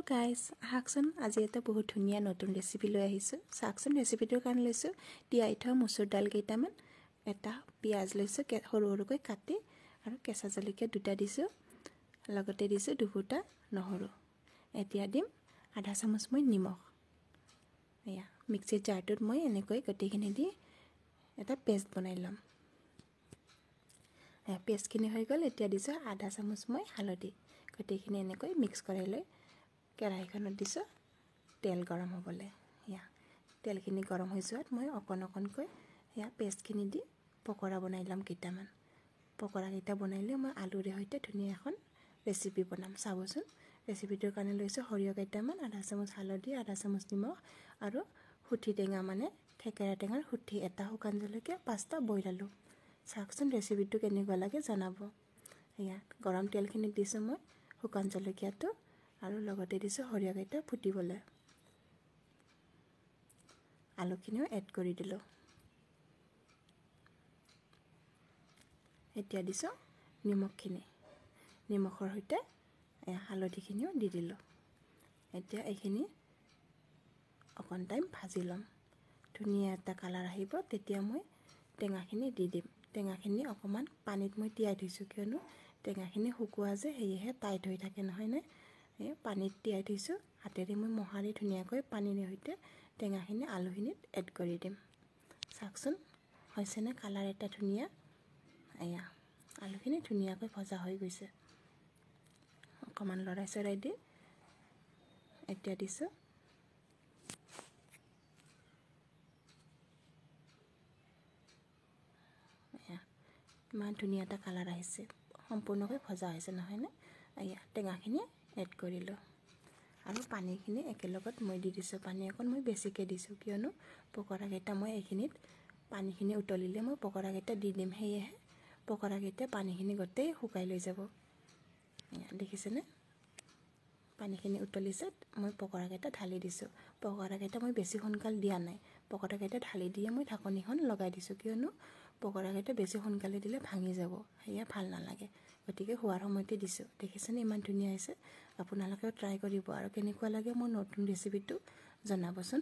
Hello' guys, আহকচোন আজি এটা বহুত ধুনীয়া নতুন ৰেচিপি লৈ আহিছোঁ। চাওকচোন ৰেচিপিটোৰ কাৰণে লৈছোঁ তিয়াই থোৱা মচুৰ দাল কেইটামান, এটা পিঁয়াজ লৈছোঁ সৰু সৰুকৈ কাটি, আৰু কেঁচা জলকীয়া দুটা দিছোঁ, লগতে দিছোঁ দুফুটা নহৰু। এতিয়া দিম আধা চামুচ মই নিমখ। এয়া মিক্সিৰ জাৰটোত মই এনেকৈ গোটেইখিনি দি এটা পেষ্ট বনাই ল'ম। পেষ্টখিনি হৈ গ'ল। এতিয়া দিছোঁ আধা চামুচ মই হালধি। গোটেইখিনি এনেকৈ মিক্স কৰাই লৈ কেৰাহীখনত দিছোঁ তেল গৰম হ'বলৈ। এয়া তেলখিনি গৰম হৈ যোৱাত মই অকণ অকণকৈ এয়া পেষ্টখিনি দি পকৰা বনাই ল'ম কেইটামান। পকৰাকেইটা বনাই লৈ মই আলুৰে সৈতে ধুনীয়া এখন ৰেচিপি বনাম। চাবচোন ৰেচিপিটোৰ কাৰণে লৈছোঁ সৰিয়হ কেইটামান, আধা চামুচ হালধি, আধা চামুচ নিমখ, আৰু সুঠি টেঙা মানে থেকেৰা টেঙাৰ সুঠি এটা, শুকান জলকীয়া 5টা, বইল আলু। চাওকচোন ৰেচিপিটো কেনেকুৱা লাগে জনাব। এয়া গৰম তেলখিনিত দিছোঁ মই শুকান জলকীয়াটো, আৰু লগতে দিছোঁ সৰিয়হকেইটা ফুটিবলৈ। আলুখিনিও এড কৰি দিলোঁ। এতিয়া দিছোঁ নিমখখিনি, নিমখৰ সৈতে হালধিখিনিও দি দিলোঁ। এতিয়া এইখিনি অকণ টাইম ভাজি ল'ম। ধুনীয়া এটা কালাৰ আহিব, তেতিয়া মই টেঙাখিনি দি দিম। টেঙাখিনি অকণমান পানীত মই তিয়াই থৈছোঁ, কিয়নো টেঙাখিনি শুকোৱা যে, সেয়েহে টাইট হৈ থাকে নহয়নে। এই পানীত তিয়াই থৈছোঁ, হাতেৰে মই মোহাৰি ধুনীয়াকৈ পানীৰ সৈতে টেঙাখিনি আলুখিনিত এড কৰি দিম। চাওকচোন হৈছেনে কালাৰ এটা ধুনীয়া। এয়া আলুখিনি ধুনীয়াকৈ ভজা হৈ গৈছে। অকণমান লৰাই চৰাই দি এতিয়া দিছোঁ ইমান ধুনীয়া এটা কালাৰ আহিছে, সম্পূৰ্ণকৈ ভজা হৈছে নহয়নে। এয়া টেঙাখিনি এড কৰিলোঁ, আৰু পানীখিনি একেলগত মই দি দিছোঁ। পানী অকণ মই বেছিকৈ দিছোঁ, কিয়নো পকৰাকেইটা মই এইখিনিত পানীখিনি উতলিলে মই পকৰাকেইটা দি দিম, সেয়েহে পকৰাকেইটা পানীখিনি গোটেই শুকাই লৈ যাব। দেখিছেনে পানীখিনি উতলিছে, মই পকৰাকেইটা ঢালি দিছোঁ। পকৰাকেইটা মই বেছি সোনকালে দিয়া নাই, পকৰাকেইটা ঢালি দিয়ে মই ঢাকনিখন লগাই দিছোঁ, কিয়নো পকৰাকেইটা বেছি সোনকালে দিলে ভাঙি যাব, সেয়া ভাল নালাগে। গতিকে হোৱাৰ সময়তে দিছোঁ। দেখিছেনে ইমান ধুনীয়া হৈছে। আপোনালোকেও ট্ৰাই কৰিব, আৰু কেনেকুৱা লাগে মোৰ নতুন ৰেচিপিটো জনাবচোন।